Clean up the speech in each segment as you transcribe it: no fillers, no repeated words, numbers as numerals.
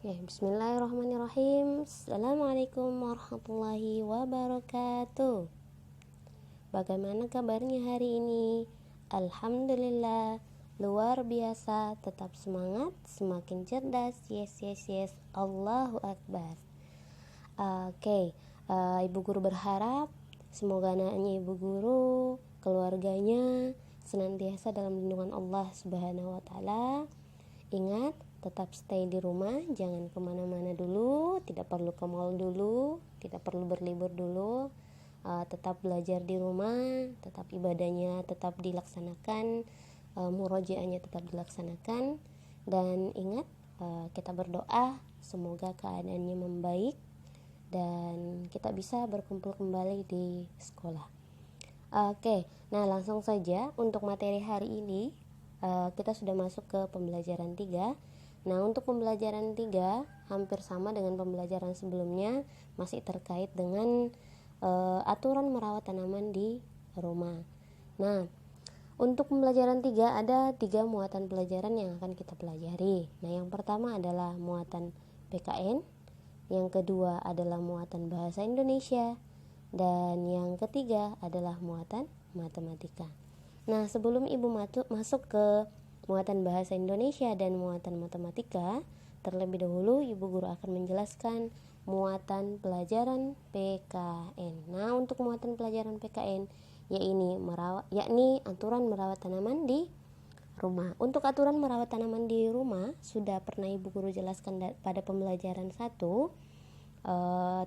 Ya, bismillahirrahmanirrahim. Assalamualaikum warahmatullahi wabarakatuh. Bagaimana kabarnya hari ini? Alhamdulillah, luar biasa, tetap semangat, semakin cerdas. Yes. Allahu Akbar. Ibu guru berharap semoga anaknya ibu guru, keluarganya senantiasa dalam lindungan Allah Subhanahu wa Ta'ala. Ingat, tetap stay di rumah, jangan kemana-mana dulu, tidak perlu ke mall dulu, tidak perlu berlibur dulu, tetap belajar di rumah, tetap ibadahnya tetap dilaksanakan, murojaahnya tetap dilaksanakan, dan ingat, kita berdoa semoga keadaannya membaik dan kita bisa berkumpul kembali di sekolah. Nah langsung saja untuk materi hari ini. Kita sudah masuk ke pembelajaran 3. Nah, untuk pembelajaran 3 hampir sama dengan pembelajaran sebelumnya, masih terkait dengan aturan merawat tanaman di rumah. Nah, untuk pembelajaran 3 ada 3 muatan pelajaran yang akan kita pelajari. Nah, yang pertama adalah muatan PKN, yang kedua adalah muatan bahasa Indonesia, dan yang ketiga adalah muatan matematika. Nah, sebelum Ibu masuk ke muatan bahasa Indonesia dan muatan matematika, terlebih dahulu Ibu guru akan menjelaskan muatan pelajaran PKN. Nah, untuk muatan pelajaran PKN yakni aturan merawat tanaman di rumah. Untuk aturan merawat tanaman di rumah sudah pernah Ibu guru jelaskan pada pembelajaran 1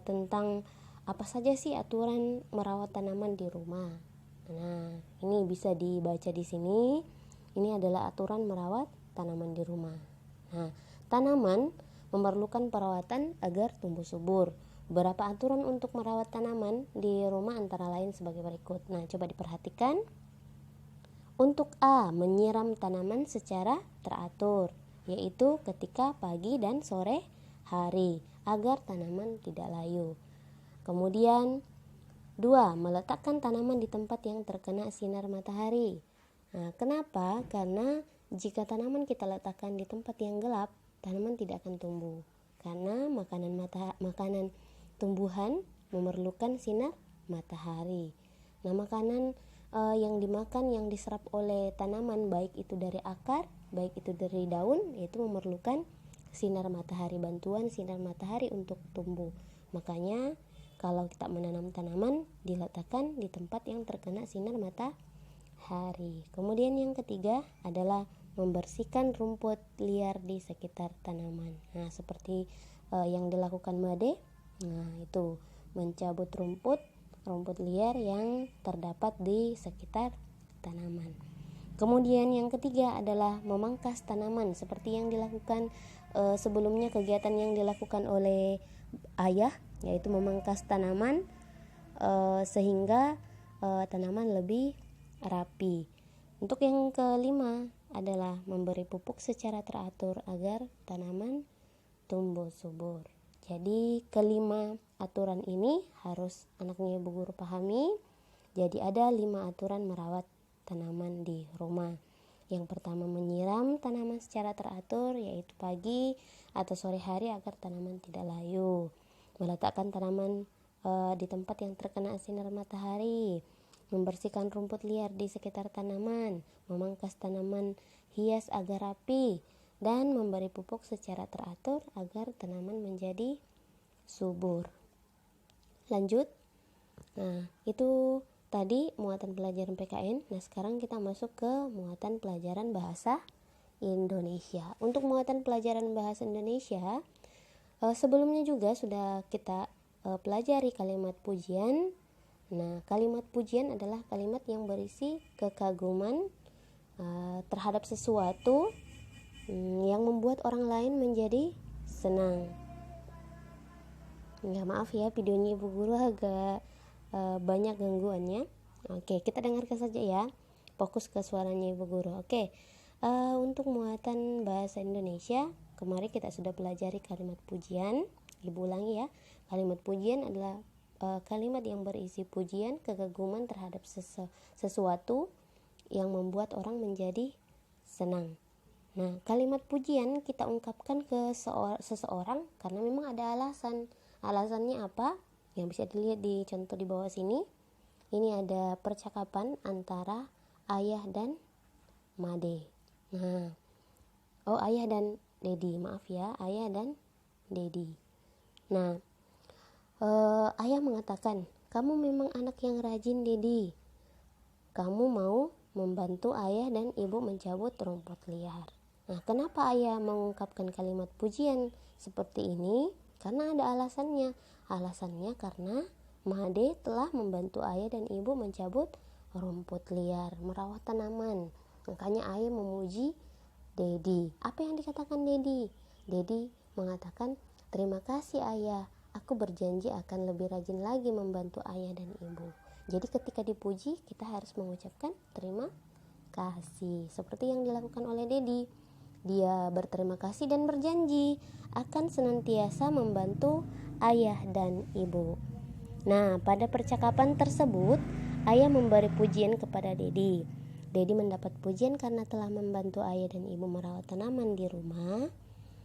tentang apa saja sih aturan merawat tanaman di rumah. Nah, ini bisa dibaca di sini. Ini adalah aturan merawat tanaman di rumah. Nah, tanaman memerlukan perawatan agar tumbuh subur. Beberapa aturan untuk merawat tanaman di rumah antara lain sebagai berikut. Nah, coba diperhatikan. Untuk A, menyiram tanaman secara teratur, yaitu ketika pagi dan sore hari, agar tanaman tidak layu. Kemudian 2. Meletakkan tanaman di tempat yang terkena sinar matahari. Nah, kenapa? Karena jika tanaman kita letakkan di tempat yang gelap, tanaman tidak akan tumbuh. Karena makanan tumbuhan memerlukan sinar matahari. Nah, makanan yang dimakan, yang diserap oleh tanaman, baik itu dari akar, baik itu dari daun, itu memerlukan sinar matahari, bantuan sinar matahari untuk tumbuh. Makanya kalau kita menanam tanaman, diletakkan di tempat yang terkena sinar matahari. Kemudian yang ketiga adalah membersihkan rumput liar di sekitar tanaman. Nah, seperti yang dilakukan Made. Nah, itu mencabut rumput liar yang terdapat di sekitar tanaman. Kemudian yang ketiga adalah memangkas tanaman, seperti yang dilakukan sebelumnya, kegiatan yang dilakukan oleh ayah, yaitu memangkas tanaman sehingga tanaman lebih rapi. Untuk yang kelima adalah memberi pupuk secara teratur agar tanaman tumbuh subur. Jadi kelima aturan ini harus anaknya ibu guru pahami. Jadi ada 5 aturan merawat tanaman di rumah. Yang pertama, menyiram tanaman secara teratur, yaitu pagi atau sore hari agar tanaman tidak layu. Meletakkan tanaman di tempat yang terkena sinar matahari, membersihkan rumput liar di sekitar tanaman, memangkas tanaman hias agar rapi, dan memberi pupuk secara teratur agar tanaman menjadi subur. Lanjut. Nah, itu tadi muatan pelajaran PKN. Nah, sekarang kita masuk ke muatan pelajaran bahasa Indonesia. Untuk muatan pelajaran bahasa Indonesia, sebelumnya juga sudah kita pelajari kalimat pujian. Nah, kalimat pujian adalah kalimat yang berisi kekaguman terhadap sesuatu yang membuat orang lain menjadi senang. Ya, maaf ya, videonya ibu guru agak banyak gangguannya. Oke, kita dengarkan saja ya. Fokus ke suaranya ibu guru. Oke. Untuk muatan bahasa Indonesia, kemarin kita sudah pelajari kalimat pujian. Ibu ulangi ya. Kalimat pujian adalah kalimat yang berisi pujian, kekaguman terhadap sesuatu yang membuat orang menjadi senang. Nah, kalimat pujian kita ungkapkan ke seseorang karena memang ada alasan. Alasannya apa? Yang bisa dilihat di contoh di bawah sini. Ini ada percakapan antara ayah dan Made. Nah, ayah dan Dedi, maaf ya, ayah dan Dedi. Nah, ayah mengatakan, kamu memang anak yang rajin, Dedi. Kamu mau membantu ayah dan ibu mencabut rumput liar. Nah, kenapa ayah mengungkapkan kalimat pujian seperti ini? Karena ada alasannya. Alasannya karena Made telah membantu ayah dan ibu mencabut rumput liar, merawat tanaman. Makanya ayah memuji Dedi. Apa yang dikatakan Dedi? Dedi mengatakan, terima kasih ayah, aku berjanji akan lebih rajin lagi membantu ayah dan ibu. Jadi ketika dipuji, kita harus mengucapkan terima kasih. Seperti yang dilakukan oleh Dedi. Dia berterima kasih dan berjanji akan senantiasa membantu ayah dan ibu. Nah, pada percakapan tersebut, ayah memberi pujian kepada Dedi. Dedi mendapat pujian karena telah membantu ayah dan ibu merawat tanaman di rumah.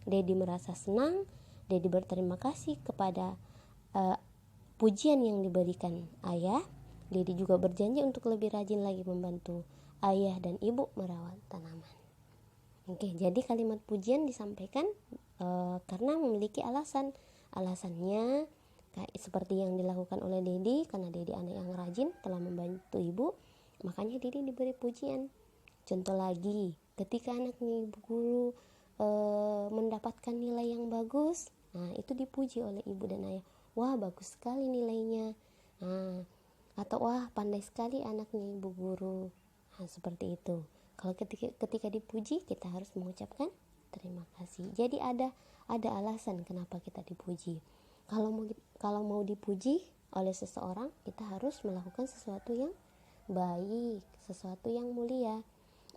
Dedi merasa senang. Dedi berterima kasih kepada pujian yang diberikan ayah. Dedi juga berjanji untuk lebih rajin lagi membantu ayah dan ibu merawat tanaman. Oke, jadi kalimat pujian disampaikan karena memiliki alasan. Alasannya seperti yang dilakukan oleh Dedi, karena Dedi anak yang rajin telah membantu ibu, makanya Dedi diberi pujian. Contoh lagi, ketika anaknya ibu guru mendapatkan nilai yang bagus, nah itu dipuji oleh ibu dan ayah. Wah, bagus sekali nilainya. Nah, atau wah, pandai sekali anaknya ibu guru. Nah, seperti itu. Kalau ketika dipuji, kita harus mengucapkan terima kasih. Jadi ada alasan kenapa kita dipuji. Kalau mau dipuji oleh seseorang, kita harus melakukan sesuatu yang baik, sesuatu yang mulia,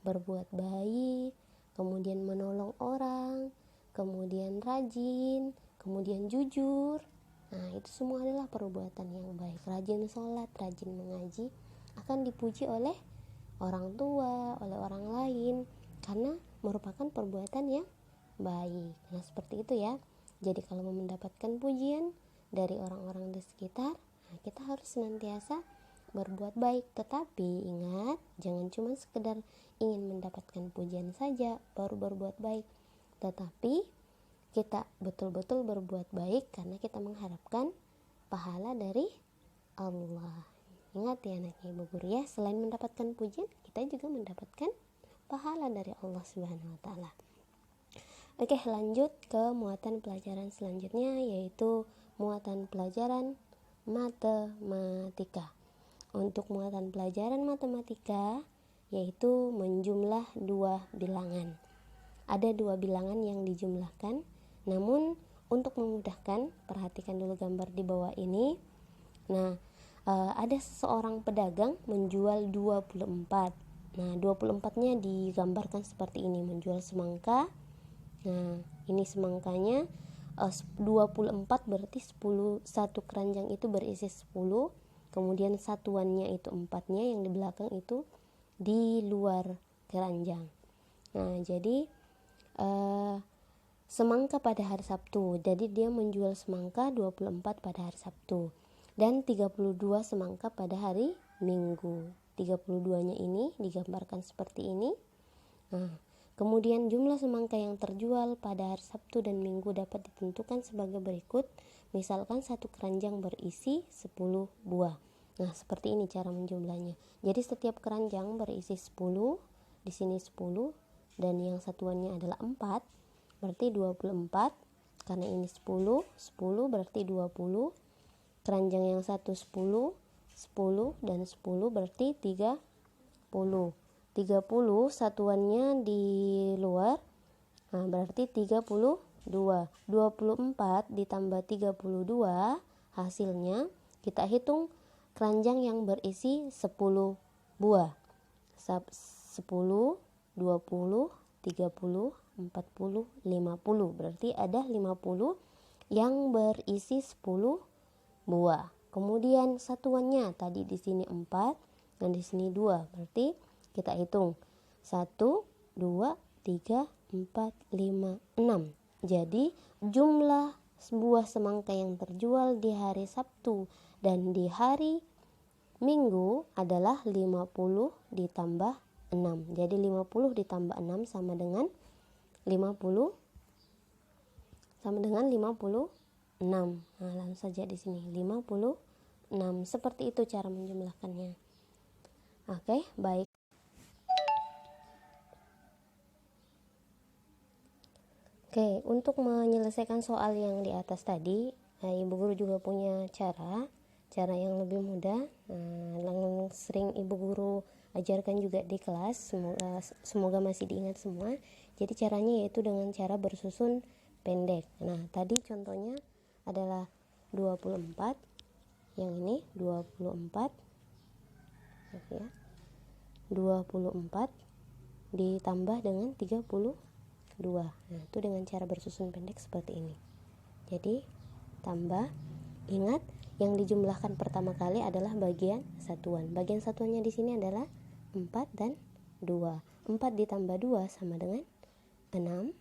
berbuat baik, kemudian menolong orang, kemudian rajin, kemudian jujur. Nah, itu semua adalah perbuatan yang baik. Rajin sholat, rajin mengaji akan dipuji oleh orang tua, oleh orang lain, karena merupakan perbuatan yang baik. Nah, seperti itu ya. Jadi kalau mau mendapatkan pujian dari orang-orang di sekitar, nah kita harus senantiasa berbuat baik. Tetapi ingat, jangan cuma sekedar ingin mendapatkan pujian saja baru berbuat baik, tetapi kita betul-betul berbuat baik karena kita mengharapkan pahala dari Allah. Ingat ya anaknya ibu guru ya, selain mendapatkan pujian, kita juga mendapatkan pahala dari Allah Subhanahu wa taala. Oke, lanjut ke muatan pelajaran selanjutnya, yaitu muatan pelajaran matematika. Untuk muatan pelajaran matematika yaitu menjumlah dua bilangan. Ada dua bilangan yang dijumlahkan, namun untuk memudahkan, perhatikan dulu gambar di bawah ini. Nah, ada seseorang pedagang menjual 24. Nah, 24-nya digambarkan seperti ini, menjual semangka. Nah, ini semangkanya 24 berarti 10, satu keranjang itu berisi 10. Kemudian satuannya itu 4-nya, yang di belakang itu di luar keranjang. Nah, jadi semangka pada hari Sabtu. Jadi dia menjual semangka 24 pada hari Sabtu. Dan 32 semangka pada hari Minggu. 32-nya ini digambarkan seperti ini. Nah, kemudian jumlah semangka yang terjual pada hari Sabtu dan Minggu dapat ditentukan sebagai berikut. Misalkan satu keranjang berisi 10 buah. Nah, seperti ini cara menjumlahnya. Jadi setiap keranjang berisi 10, di sini 10, dan yang satuannya adalah 4, berarti 24. Karena ini 10 berarti 20. Keranjang yang satu 10, dan 10 berarti 30. 30 satuannya di luar, nah berarti 32. 24 ditambah 32 hasilnya kita hitung keranjang yang berisi 10 buah. 10, 20, 30, 40, 50. Berarti ada 50 yang berisi 10 buah. Kemudian satuannya tadi di sini 4 dan di sini 2. Berarti kita hitung 1, 2, 3, 4, 5, 6. Jadi jumlah buah semangka yang terjual di hari Sabtu dan di hari Minggu adalah 50 ditambah 6. Jadi 50 ditambah 6 sama dengan 50 56. Nah, langsung saja di sini 56. Seperti itu cara menjumlahkannya. Oke, baik. Oke, untuk menyelesaikan soal yang di atas tadi, Ibu Guru juga punya cara yang lebih mudah, yang sering Ibu Guru ajarkan juga di kelas, semoga masih diingat semua. Jadi caranya yaitu dengan cara bersusun pendek. Nah, tadi contohnya adalah 24, yang ini 24, ya, 24 ditambah dengan 32. Nah, itu dengan cara bersusun pendek seperti ini. Jadi tambah, ingat yang dijumlahkan pertama kali adalah bagian satuan. Bagian satuannya di sini adalah 4 dan 2. 4 ditambah 2 sama dengan 6.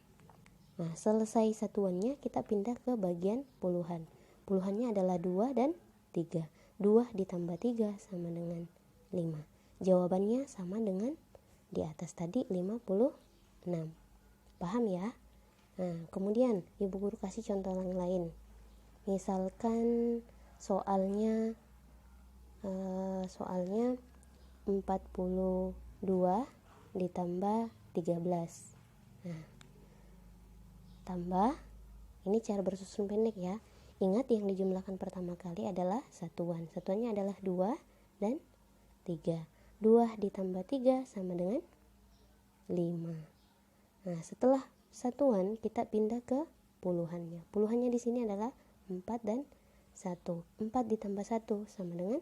Nah, selesai satuannya kita pindah ke bagian puluhan. Puluhannya adalah 2 dan 3. 2 ditambah 3 sama dengan 5. Jawabannya sama dengan di atas tadi 56. Paham ya? Nah, kemudian Ibu Guru kasih contoh yang lain. Misalkan soalnya 42 ditambah 13. Nah, tambah, ini cara bersusun pendek ya. Ingat yang dijumlahkan pertama kali adalah satuan. Satuannya adalah 2 dan 3. 2 ditambah 3 sama dengan 5. Nah, setelah satuan kita pindah ke puluhannya. Puluhannya di sini adalah 4 dan 1. 4 ditambah 1 sama dengan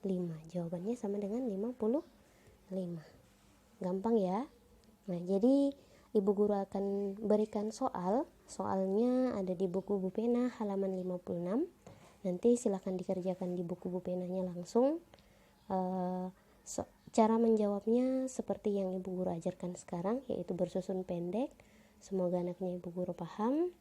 5. Jawabannya sama dengan 55. Gampang ya? Nah, jadi Ibu Guru akan berikan soalnya ada di buku Bu Pena halaman 56. Nanti silahkan dikerjakan di buku Bu Penanya langsung. Cara menjawabnya seperti yang Ibu Guru ajarkan sekarang, yaitu bersusun pendek. Semoga anaknya Ibu Guru paham,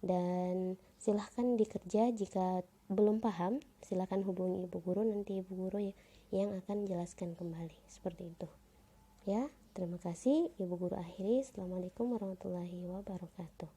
dan silahkan dikerja. Jika belum paham, silahkan hubungi Ibu Guru, nanti Ibu Guru yang akan jelaskan kembali. Seperti itu ya. Terima kasih. Ibu Guru akhiri. Assalamualaikum warahmatullahi wabarakatuh.